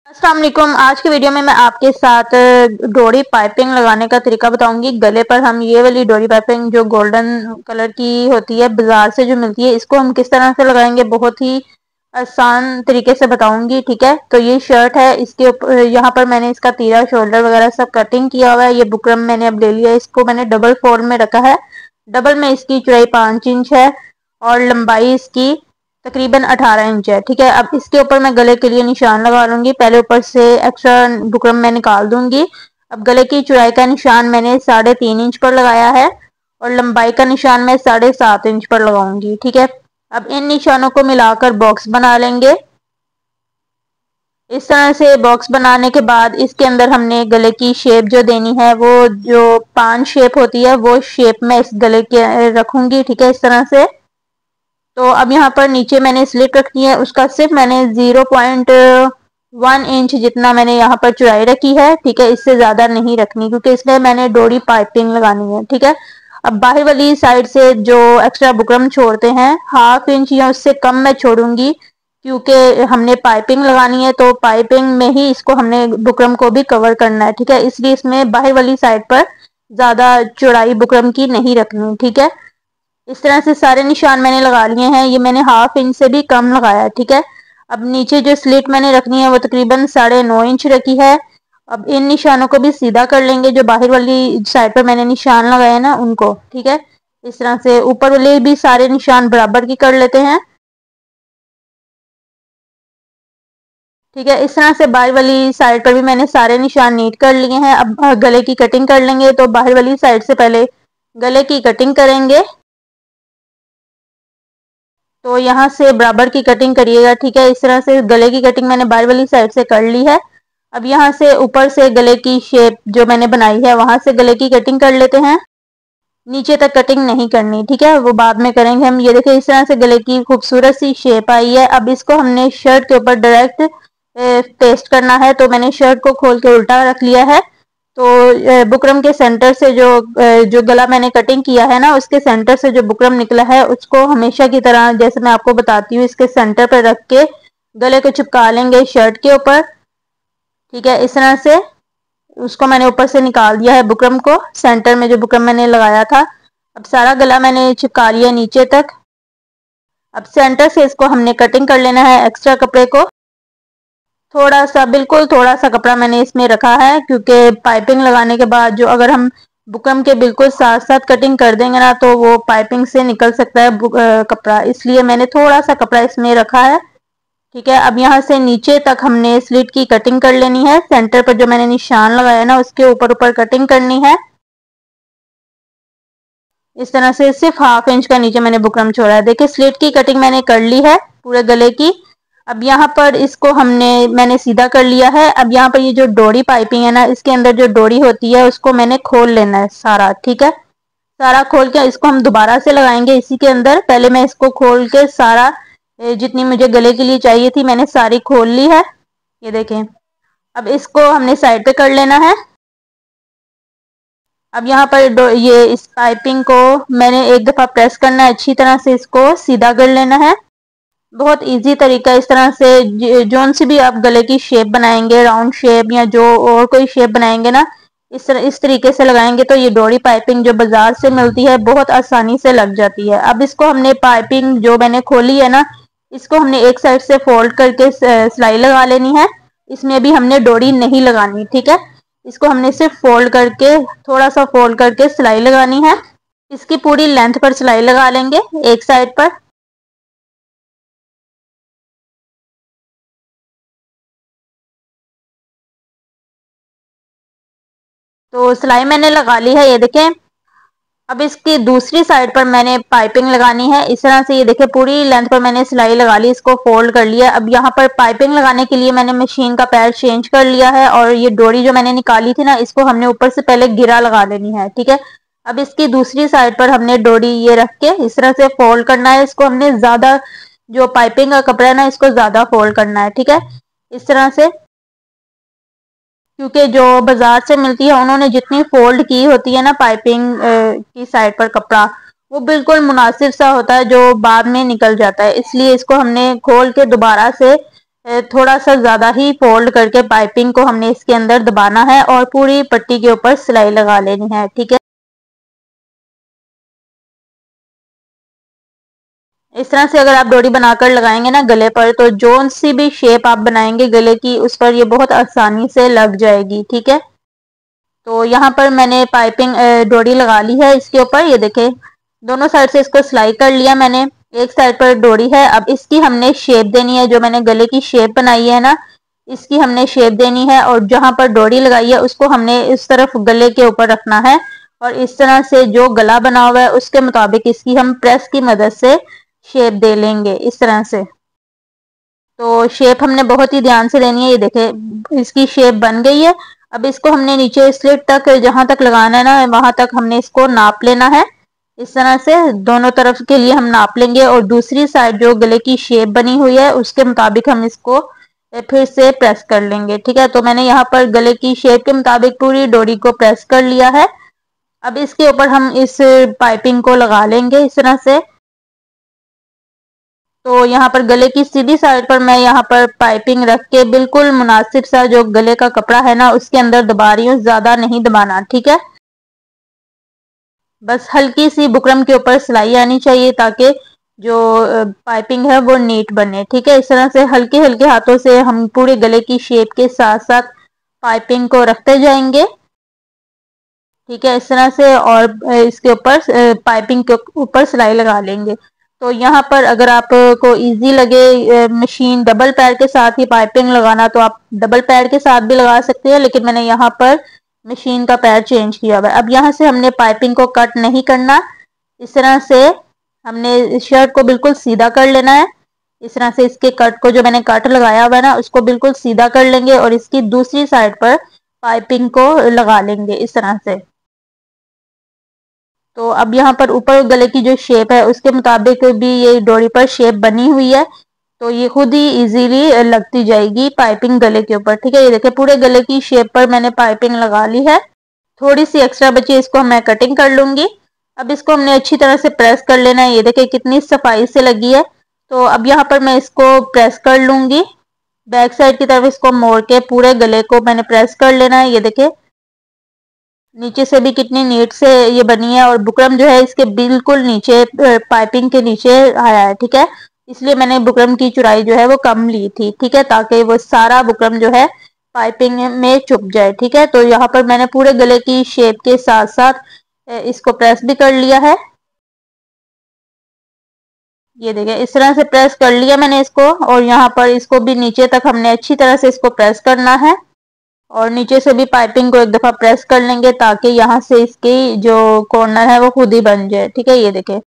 अस्सलाम वालेकुम। आज की वीडियो में मैं आपके साथ डोरी पाइपिंग लगाने का तरीका बताऊंगी। गले पर हम ये वाली डोरी पाइपिंग जो गोल्डन कलर की होती है बाजार से जो मिलती है, इसको हम किस तरह से लगाएंगे बहुत ही आसान तरीके से बताऊंगी। ठीक है, तो ये शर्ट है, इसके ऊपर यहाँ पर मैंने इसका तीरा शोल्डर वगैरह सब कटिंग किया हुआ है। ये बुकरम मैंने अब ले लिया है, इसको मैंने डबल फोल्ड में रखा है। डबल में इसकी चौड़ाई 5 इंच है और लंबाई इसकी तकरीबन 18 इंच है। ठीक है, अब इसके ऊपर मैं गले के लिए निशान लगा लूंगी। पहले ऊपर से एक्स्ट्रा बुकरम मैं निकाल दूंगी। अब गले की चौड़ाई का निशान मैंने 3.5 इंच पर लगाया है और लंबाई का निशान मैं 7.5 इंच पर लगाऊंगी। ठीक है, अब इन निशानों को मिलाकर बॉक्स बना लेंगे। इस तरह से बॉक्स बनाने के बाद इसके अंदर हमने गले की शेप जो देनी है, वो जो 5 शेप होती है वो शेप मैं इस गले के रखूंगी। ठीक है, इस तरह से। तो अब यहाँ पर नीचे मैंने स्लिट रखनी है, उसका सिर्फ मैंने 0.1 इंच जितना मैंने यहाँ पर चौड़ाई रखी है। ठीक है, इससे ज़्यादा नहीं रखनी क्योंकि इसमें मैंने डोरी पाइपिंग लगानी है। ठीक है, अब बाहर वाली साइड से जो एक्स्ट्रा बुकरम छोड़ते हैं 1/2 इंच या उससे कम मैं छोड़ूंगी, क्योंकि हमने पाइपिंग लगानी है तो पाइपिंग में ही इसको हमने बुकरम को भी कवर करना है। ठीक है, इसलिए इसमें बाहर वाली साइड पर ज़्यादा चौड़ाई बुकरम की नहीं रखनी। ठीक है, इस तरह से सारे निशान मैंने लगा लिए हैं। ये मैंने 1/2 इंच से भी कम लगाया है। ठीक है, अब नीचे जो स्लिट मैंने रखनी है वो तकरीबन 9.5 इंच रखी है। अब इन निशानों को भी सीधा कर लेंगे, जो बाहर वाली साइड पर मैंने निशान लगाए ना उनको। ठीक है, इस तरह से ऊपर वाले भी सारे निशान बराबर की कर लेते हैं। ठीक है, इस तरह से बाहर वाली साइड पर भी मैंने सारे निशान नीट कर लिए हैं। अब गले की कटिंग कर लेंगे, तो बाहर वाली साइड से पहले गले की कटिंग करेंगे। तो यहाँ से बराबर की कटिंग करिएगा। ठीक है, इस तरह से गले की कटिंग मैंने बाहर वाली साइड से कर ली है। अब यहाँ से ऊपर से गले की शेप जो मैंने बनाई है वहां से गले की कटिंग कर लेते हैं। नीचे तक कटिंग नहीं करनी, ठीक है, वो बाद में करेंगे हम। ये देखिए, इस तरह से गले की खूबसूरत सी शेप आई है। अब इसको हमने शर्ट के ऊपर डायरेक्ट पेस्ट करना है, तो मैंने शर्ट को खोल के उल्टा रख लिया है। तो बुकरम के सेंटर से जो गला मैंने कटिंग किया है ना, उसके सेंटर से जो बुकरम निकला है उसको हमेशा की तरह जैसे मैं आपको बताती हूँ इसके सेंटर पर रख के गले को चिपका लेंगे शर्ट के ऊपर। ठीक है, इस तरह से उसको मैंने ऊपर से निकाल दिया है बुकरम को, सेंटर में जो बुकरम मैंने लगाया था। अब सारा गला मैंने चिपका लिया नीचे तक। अब सेंटर से इसको हमने कटिंग कर लेना है एक्स्ट्रा कपड़े को। थोड़ा सा, बिल्कुल थोड़ा सा कपड़ा मैंने इसमें रखा है, क्योंकि पाइपिंग लगाने के बाद जो अगर हम बुकरम के बिल्कुल साथ साथ कटिंग कर देंगे ना, तो वो पाइपिंग से निकल सकता है कपड़ा, इसलिए मैंने थोड़ा सा कपड़ा इसमें रखा है। ठीक है, अब यहाँ से नीचे तक हमने स्लिट की कटिंग कर लेनी है। सेंटर पर जो मैंने निशान लगाया ना उसके ऊपर ऊपर कटिंग करनी है। इस तरह से सिर्फ 1/2 इंच का नीचे मैंने बुकरम छोड़ा है। देखिए, स्लिट की कटिंग मैंने कर ली है पूरे गले की। अब यहाँ पर इसको मैंने सीधा कर लिया है। अब यहाँ पर ये जो डोरी पाइपिंग है ना, इसके अंदर जो डोरी होती है उसको मैंने खोल लेना है सारा। ठीक है, सारा खोल के इसको हम दोबारा से लगाएंगे इसी के अंदर। पहले मैं इसको खोल के सारा जितनी मुझे गले के लिए चाहिए थी मैंने सारी खोल ली है। ये देखें, अब इसको हमने साइड पे कर लेना है। अब यहाँ पर ये इस पाइपिंग को मैंने एक दफ़ा प्रेस करना है, अच्छी तरह से इसको सीधा कर लेना है। बहुत इजी तरीका। इस तरह से जोन सी भी आप गले की शेप बनाएंगे, राउंड शेप या जो और कोई शेप बनाएंगे ना, इस तरीके से लगाएंगे तो ये डोरी पाइपिंग जो बाजार से मिलती है बहुत आसानी से लग जाती है। अब इसको हमने पाइपिंग जो मैंने खोली है ना, इसको हमने एक साइड से फोल्ड करके सिलाई लगा लेनी है। इसमें अभी हमने डोरी नहीं लगानी। ठीक है, इसको हमने सिर्फ फोल्ड करके, थोड़ा सा फोल्ड करके सिलाई लगानी है। इसकी पूरी लेंथ पर सिलाई लगा लेंगे एक साइड पर। तो सिलाई मैंने लगा ली है, ये देखें। अब इसकी दूसरी साइड पर मैंने पाइपिंग लगानी है। इस तरह से ये देखें, पूरी लेंथ पर मैंने सिलाई लगा ली, इसको फोल्ड कर लिया। अब यहाँ पर पाइपिंग लगाने के लिए मैंने मशीन का पैर चेंज कर लिया है और ये डोरी जो मैंने निकाली थी ना, इसको हमने ऊपर से पहले गिरा लगा लेनी है। ठीक है, अब इसकी दूसरी साइड पर हमने डोरी ये रख के इस तरह से फोल्ड करना है। इसको हमने ज्यादा, जो पाइपिंग का कपड़ा है ना, इसको ज्यादा फोल्ड करना है। ठीक है, इस तरह से, क्योंकि जो बाजार से मिलती है उन्होंने जितनी फोल्ड की होती है ना पाइपिंग की साइड पर कपड़ा, वो बिल्कुल मुनासिब सा होता है जो बाद में निकल जाता है। इसलिए इसको हमने खोल के दोबारा से थोड़ा सा ज़्यादा ही फोल्ड करके पाइपिंग को हमने इसके अंदर दबाना है और पूरी पट्टी के ऊपर सिलाई लगा लेनी है। ठीक है, इस तरह से अगर आप डोरी बनाकर लगाएंगे ना गले पर, तो जोन सी भी शेप आप बनाएंगे गले की, उस पर ये बहुत आसानी से लग जाएगी। ठीक है, तो यहाँ पर मैंने पाइपिंग डोरी लगा ली है इसके ऊपर। ये देखें, दोनों साइड से इसको सिलाई कर लिया मैंने। एक साइड पर डोरी है, अब इसकी हमने शेप देनी है। जो मैंने गले की शेप बनाई है ना, इसकी हमने शेप देनी है, और जहां पर डोरी लगाई है उसको हमने इस तरफ गले के ऊपर रखना है, और इस तरह से जो गला बना हुआ है उसके मुताबिक इसकी हम प्रेस की मदद से शेप दे लेंगे इस तरह से। तो शेप हमने बहुत ही ध्यान से देनी है। ये देखें, इसकी शेप बन गई है। अब इसको हमने नीचे स्लिट तक, जहां तक लगाना है ना वहां तक हमने इसको नाप लेना है। इस तरह से दोनों तरफ के लिए हम नाप लेंगे, और दूसरी साइड जो गले की शेप बनी हुई है उसके मुताबिक हम इसको फिर से प्रेस कर लेंगे। ठीक है, तो मैंने यहाँ पर गले की शेप के मुताबिक पूरी डोरी को प्रेस कर लिया है। अब इसके ऊपर हम इस पाइपिंग को लगा लेंगे इस तरह से। तो यहाँ पर गले की सीधी साइड पर मैं यहाँ पर पाइपिंग रख के बिल्कुल मुनासिब सा जो गले का कपड़ा है ना उसके अंदर दबा रही हूँ, ज्यादा नहीं दबाना। ठीक है, बस हल्की सी बुकरम के ऊपर सिलाई आनी चाहिए ताकि जो पाइपिंग है वो नीट बने। ठीक है, इस तरह से हल्के हल्के हाथों से हम पूरे गले की शेप के साथ साथ पाइपिंग को रखते जाएंगे। ठीक है, इस तरह से, और इसके ऊपर पाइपिंग के ऊपर सिलाई लगा लेंगे। तो यहाँ पर अगर आपको इजी लगे मशीन डबल पैर के साथ ही पाइपिंग लगाना, तो आप डबल पैर के साथ भी लगा सकते हैं, लेकिन मैंने यहाँ पर मशीन का पैर चेंज किया हुआ है। अब यहाँ से हमने पाइपिंग को कट नहीं करना, इस तरह से हमने शर्ट को बिल्कुल सीधा कर लेना है। इस तरह से इसके कट को, जो मैंने कट लगाया हुआ है ना, उसको बिल्कुल सीधा कर लेंगे और इसकी दूसरी साइड पर पाइपिंग को लगा लेंगे इस तरह से। तो अब यहाँ पर ऊपर गले की जो शेप है उसके मुताबिक भी ये डोरी पर शेप बनी हुई है, तो ये खुद ही इजीली लगती जाएगी पाइपिंग गले के ऊपर। ठीक है, ये देखिए पूरे गले की शेप पर मैंने पाइपिंग लगा ली है। थोड़ी सी एक्स्ट्रा बची, इसको मैं कटिंग कर लूंगी। अब इसको हमने अच्छी तरह से प्रेस कर लेना है। ये देखिए कितनी सफाई से लगी है। तो अब यहाँ पर मैं इसको प्रेस कर लूंगी। बैक साइड की तरफ इसको मोड़ के पूरे गले को मैंने प्रेस कर लेना है। ये देखिए नीचे से भी कितनी नीट से ये बनी है, और बुकरम जो है इसके बिल्कुल नीचे, पाइपिंग के नीचे आया है। ठीक है, इसलिए मैंने बुकरम की चौड़ाई जो है वो कम ली थी। ठीक है, ताकि वो सारा बुकरम जो है पाइपिंग में चुप जाए। ठीक है, तो यहाँ पर मैंने पूरे गले की शेप के साथ साथ इसको प्रेस भी कर लिया है। ये देखिए इस तरह से प्रेस कर लिया मैंने इसको, और यहाँ पर इसको भी नीचे तक हमने अच्छी तरह से इसको प्रेस करना है, और नीचे से भी पाइपिंग को एक दफा प्रेस कर लेंगे ताकि यहाँ से इसकी जो कॉर्नर है वो खुद ही बन जाए। ठीक है, ये देखें।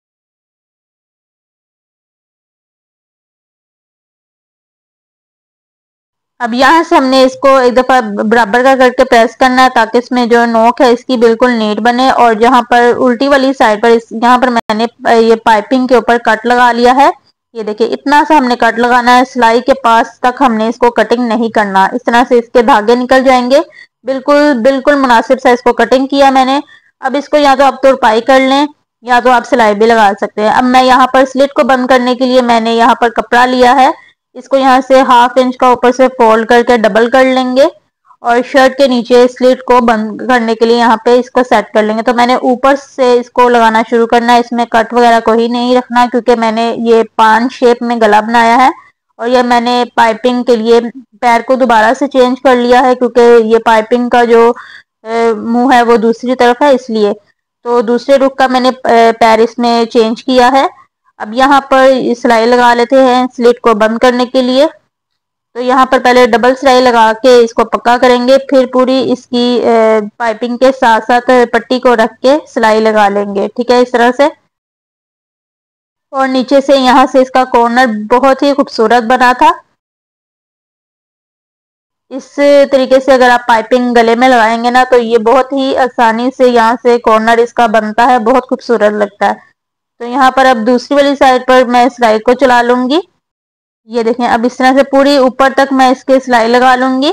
अब यहाँ से हमने इसको एक दफा बराबर का करके प्रेस करना है ताकि इसमें जो नोक है इसकी बिल्कुल नीट बने, और जहाँ पर उल्टी वाली साइड पर यहाँ पर मैंने ये पाइपिंग के ऊपर कट लगा लिया है। ये देखिए इतना सा हमने कट लगाना है, सिलाई के पास तक हमने इसको कटिंग नहीं करना। इस तरह से इसके धागे निकल जाएंगे। बिल्कुल बिल्कुल मुनासिब सा इसको कटिंग किया मैंने। अब इसको या तो आप तुरपाई कर लें या तो आप सिलाई भी लगा सकते हैं। अब मैं यहाँ पर स्लिट को बंद करने के लिए मैंने यहाँ पर कपड़ा लिया है, इसको यहाँ से 1/2 इंच का ऊपर से फोल्ड करके डबल कर लेंगे, और शर्ट के नीचे स्लिट को बंद करने के लिए यहाँ पे इसको सेट कर लेंगे। तो मैंने ऊपर से इसको लगाना शुरू करना है, इसमें कट वगैरह को ही नहीं रखना, क्योंकि मैंने ये पान शेप में गला बनाया है, और ये मैंने पाइपिंग के लिए पैर को दोबारा से चेंज कर लिया है, क्योंकि ये पाइपिंग का जो मुंह है वो दूसरी तरफ है इसलिए। तो दूसरे रुख का मैंने पैर इसमें चेंज किया है। अब यहाँ पर सिलाई लगा लेते हैं स्लिट को बंद करने के लिए। तो यहाँ पर पहले डबल सिलाई लगा के इसको पक्का करेंगे, फिर पूरी इसकी पाइपिंग के साथ साथ पट्टी को रख के सिलाई लगा लेंगे। ठीक है, इस तरह से। और नीचे से यहाँ से इसका कॉर्नर बहुत ही खूबसूरत बना था। इस तरीके से अगर आप पाइपिंग गले में लगाएंगे ना, तो ये बहुत ही आसानी से यहाँ से कॉर्नर इसका बनता है, बहुत खूबसूरत लगता है। तो यहाँ पर अब दूसरी वाली साइड पर मैं सिलाई को चला लूंगी। ये देखें, अब इस तरह से पूरी ऊपर तक मैं इसके सिलाई लगा लूंगी।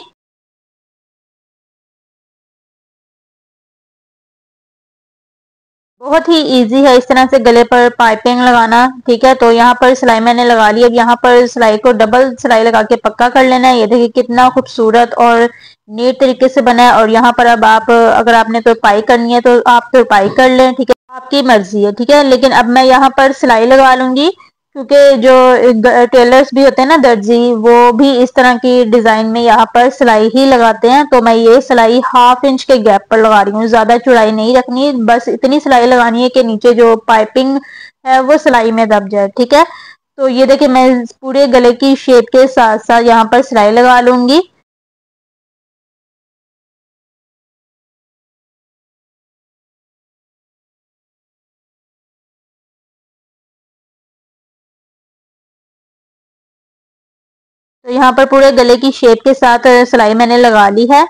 बहुत ही इजी है इस तरह से गले पर पाइपिंग लगाना। ठीक है, तो यहाँ पर सिलाई मैंने लगा ली। अब यहाँ पर सिलाई को डबल सिलाई लगा के पक्का कर लेना है। ये देखिए कितना खूबसूरत और नीट तरीके से बना है। और यहाँ पर अब आप अगर आपने तुरपाई करनी है तो आप तुरपाई कर लें, ठीक है, आपकी मर्जी है। ठीक है, लेकिन अब मैं यहाँ पर सिलाई लगा लूंगी, क्योंकि जो टेलर्स भी होते हैं ना, दर्जी, वो भी इस तरह की डिजाइन में यहाँ पर सिलाई ही लगाते हैं। तो मैं ये सिलाई 1/2 इंच के गैप पर लगा रही हूँ, ज्यादा चौड़ाई नहीं रखनी, बस इतनी सिलाई लगानी है कि नीचे जो पाइपिंग है वो सिलाई में दब जाए। ठीक है, तो ये देखिए मैं पूरे गले की शेप के साथ साथ यहाँ पर सिलाई लगा लूंगी। तो यहाँ पर पूरे गले की शेप के साथ सिलाई मैंने लगा ली है।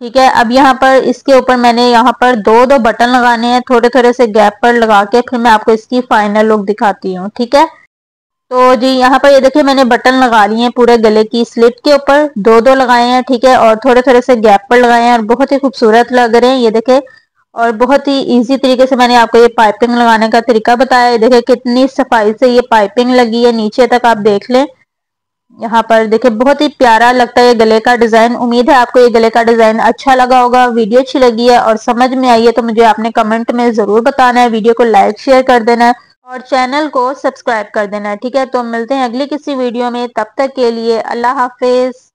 ठीक है, अब यहाँ पर इसके ऊपर मैंने यहाँ पर दो दो बटन लगाने हैं, थोड़े थोड़े से गैप पर लगा के फिर मैं आपको इसकी फाइनल लुक दिखाती हूँ। ठीक है, तो जी यहाँ पर ये देखिए मैंने बटन लगा लिए हैं पूरे गले की स्लिट के ऊपर, दो दो लगाए हैं। ठीक है, और थोड़े थोड़े से गैप पर लगाए हैं और बहुत ही खूबसूरत लग रहे हैं ये देखे। और बहुत ही इजी तरीके से मैंने आपको ये पाइपिंग लगाने का तरीका बताया है। देखिए कितनी सफाई से ये पाइपिंग लगी है, नीचे तक आप देख लें। यहाँ पर देखिए बहुत ही प्यारा लगता है ये गले का डिजाइन। उम्मीद है आपको ये गले का डिजाइन अच्छा लगा होगा। वीडियो अच्छी लगी है और समझ में आई है तो मुझे आपने कमेंट में जरूर बताना है। वीडियो को लाइक शेयर कर देना है और चैनल को सब्सक्राइब कर देना है। ठीक है, तो मिलते हैं अगली किसी वीडियो में, तब तक के लिए अल्लाह हाफिज।